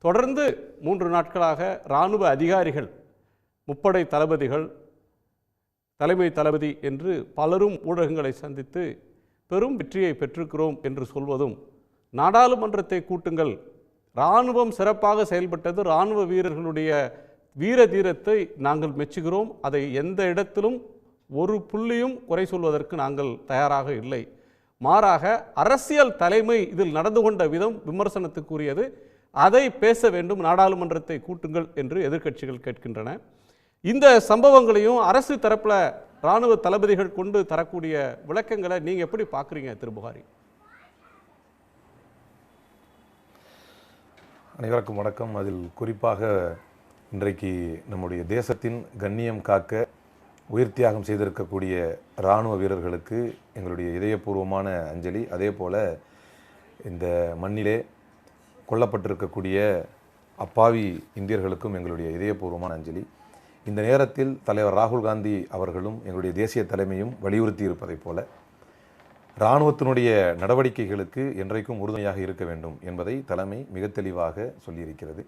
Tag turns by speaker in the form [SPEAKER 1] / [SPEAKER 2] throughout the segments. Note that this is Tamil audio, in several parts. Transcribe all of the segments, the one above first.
[SPEAKER 1] தொடர்ந்து 3 நாட்களாக இராணுவ அதிகாரிகள், முப்படை தளபதிகள், தலைமை தளபதி என்று பலரும் ஊடகங்களை சந்தித்து பெரும் வெற்றியை பெற்றிருக்கிறோம் என்று சொல்வதும், நாடாளுமன்றத்தை கூட்டுங்கள், இராணுவம் சிறப்பாக செயல்பட்டது, இராணுவ வீரர்களுடைய வீர தீரத்தை நாங்கள் மெச்சுகிறோம், அதை எந்த இடத்திலும் ஒரு புள்ளியும் குறை சொல்வதற்கு நாங்கள் தயாராக இல்லை, மாறாக அரசியல் தலைமை இதில் நடந்து கொண்ட விதம் விமர்சனத்துக்குரியது, அதை பேச வேண்டும், நாடாளுமன்றத்தை கூட்டுங்கள் என்று எதிர்க்கட்சிகள் கேட்கின்றன. இந்த சம்பவங்களையும் அரசு தரப்பில் இராணுவ தளபதிகள் கொண்டு தரக்கூடிய விளக்கங்களை நீங்கள் எப்படி பார்க்குறீங்க திரு புகாரி?
[SPEAKER 2] அனைவருக்கும் வணக்கம். அதில் குறிப்பாக இன்றைக்கு நம்முடைய தேசத்தின் கண்ணியம் காக்க உயிர் தியாகம் செய்திருக்கக்கூடிய இராணுவ வீரர்களுக்கு எங்களுடைய இதயபூர்வமான அஞ்சலி. அதே போல் இந்த மண்ணிலே கொல்லப்பட்டிருக்கக்கூடிய அப்பாவி இந்தியர்களுக்கும் எங்களுடைய இதயபூர்வமான அஞ்சலி. இந்த நேரத்தில் தலைவர் ராகுல் காந்தி அவர்களும் எங்களுடைய தேசிய தலைமையும் வலியுறுத்தி இருப்பதைப் போல இராணுவத்தினுடைய நடவடிக்கைகளுக்கு என்றைக்கும் உறுதுணையாக இருக்க வேண்டும் என்பதை தலைமை மிக தெளிவாக சொல்லியிருக்கிறது.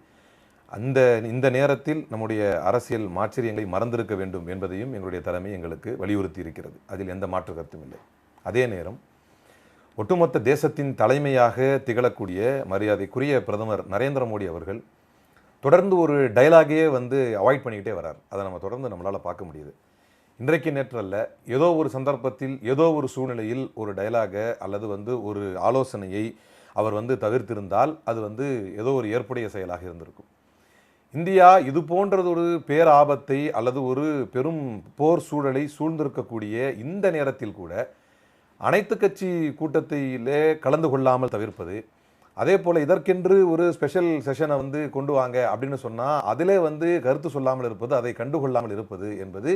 [SPEAKER 2] இந்த நேரத்தில் நம்முடைய அரசியல் மாச்சரியங்களை மறந்திருக்க வேண்டும் என்பதையும் எங்களுடைய தலைமை எங்களுக்கு வலியுறுத்தி இருக்கிறது. அதில் எந்த மாற்று கருத்தும் இல்லை. அதே நேரம் ஒட்டுமொத்த தேசத்தின் தலைமையாக திகழக்கூடிய மரியாதைக்குரிய பிரதமர் நரேந்திர மோடி அவர்கள் தொடர்ந்து ஒரு டைலாகே அவாய்ட் பண்ணிக்கிட்டே வரார். அதை நம்ம தொடர்ந்து நம்மளால் பார்க்க முடியுது. இன்றைக்கு நேற்றல்ல, ஏதோ ஒரு சந்தர்ப்பத்தில் ஏதோ ஒரு சூழ்நிலையில் ஒரு டைலாகை அல்லது ஒரு ஆலோசனையை அவர் தவிர்த்திருந்தால் அது ஏதோ ஒரு ஏற்புடைய செயலாக இருந்திருக்கும். இந்தியா இது போன்றது ஒரு பேராபத்தை அல்லது ஒரு பெரும் போர் சூழலை சூழ்ந்திருக்கக்கூடிய இந்த நேரத்தில் கூட அனைத்து கட்சி கூட்டத்திலே கலந்து கொள்ளாமல் தவிர்ப்பது, அதே போல் இதற்கென்று ஒரு ஸ்பெஷல் செஷனை கொண்டு வாங்க அப்படின்னு சொன்னால் அதிலே கருத்து சொல்லாமல் இருப்பது, அதை கண்டுகொள்ளாமல் இருப்பது என்பது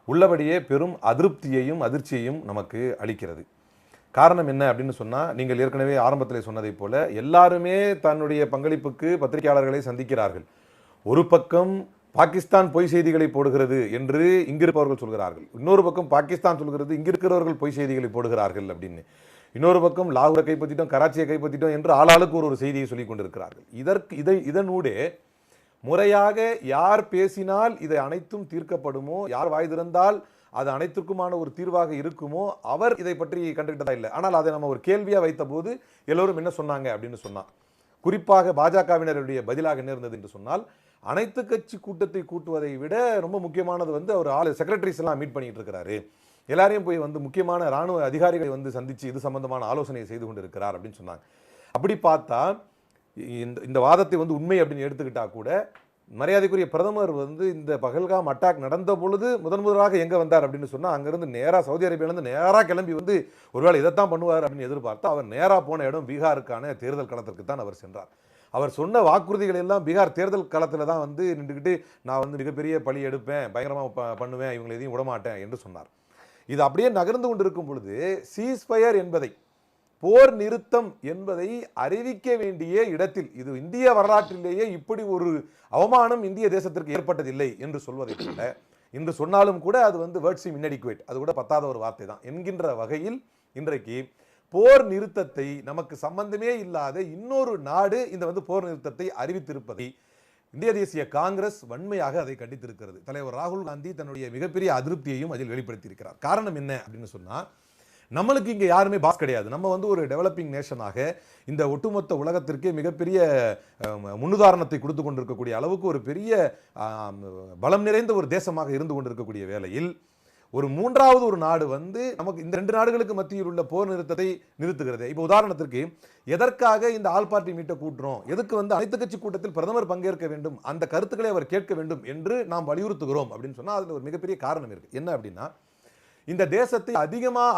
[SPEAKER 2] உள்ளபடியே பெரும் அதிருப்தியையும் அதிர்ச்சியையும் நமக்கு அளிக்கிறது. காரணம் என்ன அப்படின்னு சொன்னால், நீங்கள் ஏற்கனவே ஆரம்பத்தில் சொன்னதைப் போல எல்லாருமே தன்னுடைய பங்களிப்புக்கு பத்திரிகையாளர்களை சந்திக்கிறார்கள். ஒரு பக்கம் பாகிஸ்தான் பொய் செய்திகளை போடுகிறது என்று இங்கிருப்பவர்கள் சொல்கிறார்கள், இன்னொரு பக்கம் பாகிஸ்தான் சொல்கிறது இங்கிருக்கிறவர்கள் பொய் செய்திகளை போடுகிறார்கள் அப்படின்னு, இன்னொரு பக்கம் லாகூரை கைப்பற்றிட்டோம், கராச்சியை கைப்பற்றிட்டோம் என்று ஆளாளுக்கு ஒரு செய்தியை சொல்லிக் கொண்டிருக்கிறார்கள். இதனூடே முறையாக யார் பேசினால் இதை அனைத்தும் தீர்க்கப்படுமோ, யார் வாய் திறந்தால் அது அனைத்திற்குமான ஒரு தீர்வாக இருக்குமோ அவர் இதை பற்றி கண்டுகிட்டதா இல்லை. ஆனால் அதை நம்ம ஒரு கேள்வியாக வைத்த போது எல்லோரும் என்ன சொன்னாங்க அப்படின்னு சொன்னால், குறிப்பாக பாஜகவினருடைய பதிலாக என்ன இருந்தது என்று சொன்னால், அனைத்து கட்சி கூட்டத்தை கூட்டுவதை விட ரொம்ப முக்கியமானது அவர் செக்ரட்டரிஸ் எல்லாம் மீட் பண்ணிட்டு இருக்கிறாரு, எல்லாரையும் போய் முக்கியமான இராணுவ அதிகாரிகளை சந்திச்சு இது சம்பந்தமான ஆலோசனையை செய்து கொண்டிருக்கிறார் அப்படின்னு சொன்னாங்க. அப்படி பார்த்தா இந்த வாதத்தை உண்மை அப்படின்னு எடுத்துக்கிட்டா கூட, மரியாதைக்குரிய பிரதமர் இந்த பகல்காம் அட்டாக் நடந்த பொழுது முதலாக எங்கே வந்தார் அப்படின்னு சொன்னால், அங்கேருந்து நேராக சவுதி அரேபியாவிலேருந்து நேராக கிளம்பி ஒருவேளை இதைத்தான் பண்ணுவார் அப்படின்னு எதிர்பார்த்தா அவர் நேராக போன இடம் பீகாருக்கான தேர்தல் களத்திற்கு தான் அவர் சென்றார். அவர் சொன்ன வாக்குறுதிகள் எல்லாம் பீகார் தேர்தல் களத்தில் தான் நின்றுக்கிட்டு நான் மிகப்பெரிய பழி எடுப்பேன், பயங்கரமாக பண்ணுவேன், இவங்களை எதையும் விடமாட்டேன் என்று சொன்னார். இது அப்படியே நகர்ந்து கொண்டிருக்கும் பொழுது சீஸ்ஃபயர் என்பதை, போர் நிறுத்தம் என்பதை அறிவிக்க வேண்டிய இடத்தில், இது இந்திய வரலாற்றிலேயே இப்படி ஒரு அவமானம் இந்திய தேசத்திற்கு ஏற்பட்டதில்லை என்று சொல்வதை கூட, இன்று சொன்னாலும் கூட அது வேர்ட் சீம் இன்அடிக்குவேட், அது கூட பத்தாத ஒரு வார்த்தை தான் என்கின்ற வகையில் இன்றைக்கு போர் நிறுத்தத்தை நமக்கு சம்பந்தமே இல்லாத இன்னொரு நாடு இந்த போர் நிறுத்தத்தை அறிவித்திருப்பதை இந்திய தேசிய காங்கிரஸ் வன்மையாக அதை கண்டித்திருக்கிறது. தலைவர் ராகுல் காந்தி தன்னுடைய மிகப்பெரிய அதிருப்தியையும் அதில் வெளிப்படுத்தியிருக்கிறார். காரணம் என்ன அப்படின்னு சொன்னால், நம்மளுக்கு இங்கே யாருமே பாஸ் கிடையாது. நம்ம ஒரு டெவலப்பிங் நேஷனாக இந்த ஒட்டுமொத்த உலகத்திற்கே மிகப்பெரிய முன்னுதாரணத்தை கொடுத்து கொண்டிருக்கக்கூடிய அளவுக்கு ஒரு பெரிய பலம் நிறைந்த ஒரு தேசமாக இருந்து கொண்டிருக்கக்கூடிய வேளையில் ஒரு மூன்றாவது ஒரு நாடு நமக்கு இந்த 2 நாடுகளுக்கு மத்தியில் உள்ள போர் நிறுத்தத்தை நிறுத்துகிறது. இப்போ உதாரணத்திற்கு, எதற்காக இந்த ஆல் பார்ட்டி மீட்டை கூட்டுறோம், எதுக்கு அனைத்து கட்சி கூட்டத்தில் பிரதமர் பங்கேற்க வேண்டும், அந்த கருத்துக்களை அவர் கேட்க வேண்டும் என்று நாம் வலியுறுத்துகிறோம் அப்படின்னு சொன்னால் அதில் ஒரு மிகப்பெரிய காரணம் இருக்கு. என்ன அப்படின்னா, இந்த தேசத்தை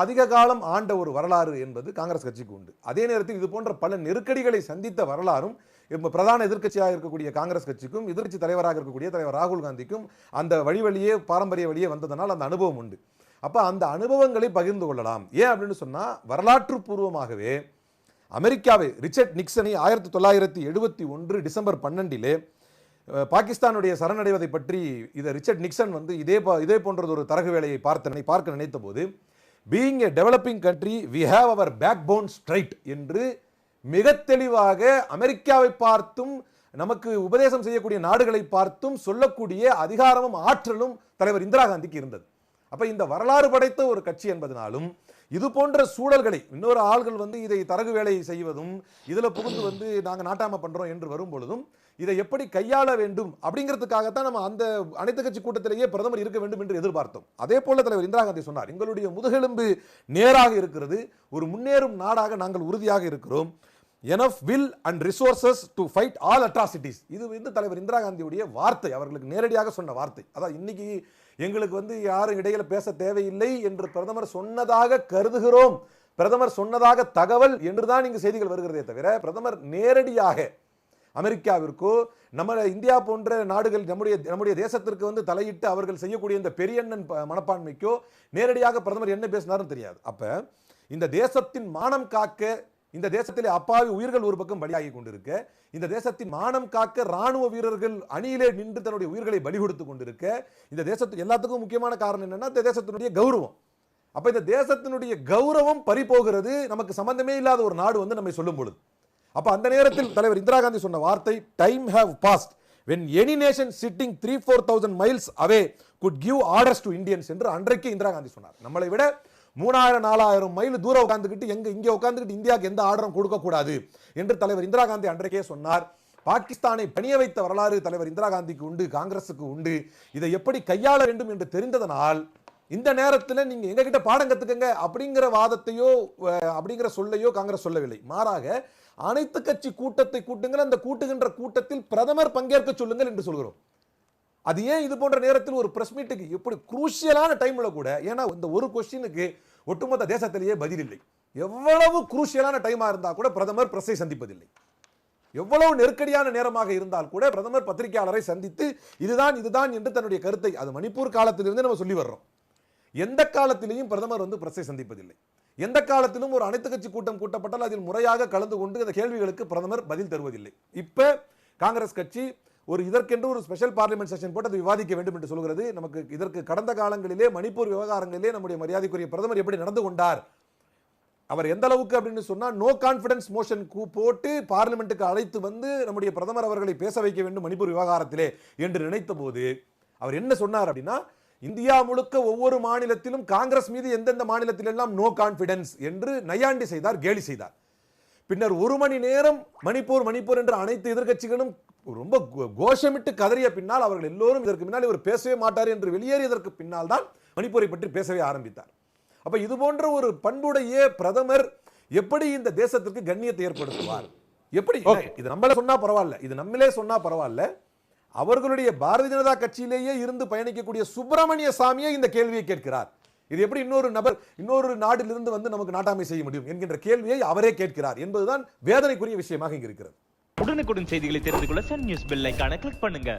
[SPEAKER 2] அதிக காலம் ஆண்ட ஒரு வரலாறு என்பது காங்கிரஸ் கட்சிக்கு உண்டு. அதே நேரத்தில் இது போன்ற பல நெருக்கடிகளை சந்தித்த வரலாறும் பிரதான எதிர்க்கட்சியாக இருக்கக்கூடிய காங்கிரஸ் கட்சிக்கும் எதிர்க்கட்சி தலைவராக இருக்கக்கூடிய தலைவர் ராகுல் காந்திக்கும் அந்த வழியே பாரம்பரிய வழியே வந்ததனால் அந்த அனுபவம் உண்டு. அப்போ அந்த அனுபவங்களை பகிர்ந்து கொள்ளலாம். ஏன் அப்படின்னு சொன்னால், வரலாற்று பூர்வமாகவே அமெரிக்காவை ரிச்சர்ட் நிக்சனை 1971 டிசம்பர் 12 பாகிஸ்தானுடைய சரணடைவதை பற்றி இதை ரிச்சர்ட் நிக்சன் இதே போன்றது ஒரு தரகு வேலையை பார்க்க நினைத்த போது, being a developing country we have our backbone straight என்று மிக தெளிவாக அமெரிக்காவை பார்த்தும் நமக்கு உபதேசம் செய்யக்கூடிய நாடுகளை பார்த்தும் சொல்லக்கூடிய அதிகாரமும் ஆற்றலும் தலைவர் இந்திரா காந்திக்கு இருந்தது. அப்ப இந்த வரலாறு படைத்த ஒரு கட்சி என்பதனாலும் இது போன்ற சூழல்களை இன்னொரு ஆள்கள் இதை தரகு வேலை செய்வதும் இதுல புகுந்து நாங்க நாட்டாம பண்றோம் என்று வரும் பொழுதும் இதை எப்படி கையாள வேண்டும் அப்படிங்கிறதுக்காகத்தான் நம்ம அந்த அனைத்து கட்சி கூட்டத்திலேயே பிரதமர் இருக்க வேண்டும் என்று எதிர்பார்த்தோம். அதே போல தலைவர் இந்திரா காந்தி சொன்னார், எங்களுடைய முதுகெலும்பு நேராக இருக்கிறது, ஒரு முன்னேறும் நாடாக நாங்கள் உறுதியாக இருக்கிறோம், enough will and resources to fight all atrocities. இது தலைவர் இந்திரா காந்தியுடைய வார்த்தை, அவர்களுக்கு நேரடியாக சொன்ன வார்த்தை. அதான் இன்னைக்கு எங்களுக்கு யாரும் இடையில பேச தேவையில்லை என்று பிரதமர் சொன்னதாக கருதுகிறோம், பிரதமர் சொன்னதாக தகவல் என்றுதான் இங்கு செய்திகள் வருகிறதே தவிர பிரதமர் நேரடியாக அமெரிக்காவிற்கோ நம்ம இந்தியா போன்ற நாடுகள் நம்முடைய தேசத்திற்கு தலையிட்டு அவர்கள் செய்யக்கூடிய இந்த பெரியண்ணன் மனப்பான்மைக்கோ நேரடியாக பிரதமர் என்ன பேசினாரும் தெரியாது. அப்ப இந்த தேசத்தின் மானம் காக்க, இந்த தேசத்திலே அப்பாவி உயிர்கள் ஒரு பக்கம் பலியாகி கொண்டிருக்க, இந்த தேசத்தின் மானம் காக்க ராணுவ வீரர்கள் அணியிலே நின்று தன்னுடைய உயிர்களை பலி கொடுத்து கொண்டிருக்க, இந்த தேசத்துக்கு எல்லாத்துக்கும் முக்கியமான காரணம் என்னன்னா இந்த தேசத்தினுடைய கௌரவம். அப்ப இந்த தேசத்தினுடைய கௌரவம் பறிபோகிறது நமக்கு சம்பந்தமே இல்லாத ஒரு நாடு நம்மை சொல்லும் பொழுது. அப்ப அந்த நேரத்தில் தலைவர் இந்திரா காந்தி சொன்ன வார்த்தை, time have passed when any nation sitting 3,000-4,000 miles away could give orders to Indians என்று அன்றைக்கு இந்திரா காந்தி சொன்னார். நம்மளை விட 3,000-4,000 மைல் தூரம் உட்கார்ந்துக்கிட்டு இங்கே உட்கார்ந்துக்கிட்டு இந்தியாவுக்கு எந்த ஆர்டரும் கொடுக்க கூடாது என்று தலைவர் இந்திரா காந்தி அன்றைக்கே சொன்னார். பாகிஸ்தானை பணிய வைத்த வரலாறு தலைவர் இந்திரா காந்திக்கு உண்டு, காங்கிரசுக்கு உண்டு. இதை எப்படி கையாள வேண்டும் என்று தெரிந்ததனால் இந்த நேரத்தில் நீங்க எங்க கிட்ட பாடம் கத்துக்கங்க அப்படிங்கிற வாதத்தையோ அப்படிங்கிற சொல்லையோ காங்கிரஸ் சொல்லவில்லை. மாறாக அனைத்து கட்சி கூட்டத்தை கூட்டுங்கள், அந்த கூட்டுகின்ற கூட்டத்தில் பிரதமர் பங்கேற்க சொல்லுங்கள் என்று சொல்கிறோம். அது ஏன் இது போன்ற நேரத்தில் ஒரு பிரஸ் மீட்டுக்கு எப்படி குரூஷியலான டைம்ல கூட, ஏன்னா இந்த ஒரு கொஸ்டினுக்கு ஒட்டுமொத்த தேசத்திலேயே பதில் இல்லை. எவ்வளவு குரூஷியலான டைமா இருந்தால் கூட பிரதமர் பிரஸை சந்திப்பதில்லை. எவ்வளவு நெருக்கடியான நேரமாக இருந்தால் கூட பிரதமர் பத்திரிகையாளரை சந்தித்து இதுதான் என்று தன்னுடைய கருத்தை, அது மணிப்பூர் காலத்திலிருந்து நம்ம சொல்லி வர்றோம், எந்த காலத்திலேயும் பிரதமர் பிரஸை சந்திப்பதில்லை. எந்த காலத்திலும் ஒரு அனைத்து கட்சி கூட்டம் கூட்டப்பட்டால் அதில் முறையாக கலந்து கொண்டு அந்த கேள்விகளுக்கு பிரதமர் பதில் தருவதில்லை. இப்ப காங்கிரஸ் கட்சி இதற்கென்று ஒரு ஸ்பெஷல் பார்லிமெண்ட் செஷன் போட்டு அதை விவாதிக்க வேண்டும் என்று சொல்கிறது. நமக்கு இதற்கு கடந்த காலங்களிலே மணிப்பூர் விவகாரங்களிலே நம்முடைய மரியாதைக்குரிய பிரதமர் எப்படி நடந்து கொண்டார், அவர் எந்த அளவுக்கு அப்படின்னு சொன்னா நோ கான்பிடன்ஸ் மோஷன் போட்டு பார்லிமெண்ட்டுக்கு அழைத்து நம்முடைய பிரதமர் அவர்களை பேச வைக்க வேண்டும் மணிப்பூர் விவகாரத்திலே என்று நினைத்த போது அவர் என்ன சொன்னார் அப்படின்னா, இந்தியா முழுக்க ஒவ்வொரு மாநிலத்திலும் காங்கிரஸ் மீது எந்தெந்த மாநிலத்தில் எல்லாம் நோ கான்பிடன்ஸ் என்று நையாண்டி செய்தார், கேலி செய்தார். பின்னர் ஒரு மணி நேரம் மணிப்பூர் என்ற அனைத்து எதிர்க்கட்சிகளும் ரொம்ப கோஷமிட்டு கதறிய பின்னால் அவர்கள் எல்லோரும் இதற்கு பின்னால் இவர் பேசவே மாட்டார் என்று வெளியேறியதற்கு பின்னால் தான் மணிப்பூரை பற்றி பேசவே ஆரம்பித்தார். அப்ப இது போன்ற ஒரு பண்புடைய பிரதமர் எப்படி இந்த தேசத்திற்கு கண்ணியத்தை ஏற்படுத்துவார்? எப்படி இது நம்மளே சொன்னா பரவாயில்ல, இது நம்மளே சொன்னா பரவாயில்ல, அவர்களுடைய பாரதிய ஜனதா கட்சியிலேயே இருந்து பயணிக்கக்கூடிய சுப்பிரமணிய சாமியே இந்த கேள்வியை கேட்கிறார். இது எப்படி இன்னொரு நாட்டிலிருந்து நமக்கு நாட்டாமை செய்ய முடியும் என்கின்ற கேள்வியை அவரே கேட்கிறார் என்பதுதான் வேதனைக்குரிய விஷயமாக இங்கு இருக்கிறது.
[SPEAKER 3] உடனுக்குடன் செய்திகளை தெரிந்து கொள்ள சன் நியூஸ் பெல் ஐகானை கிளிக் பண்ணுங்க.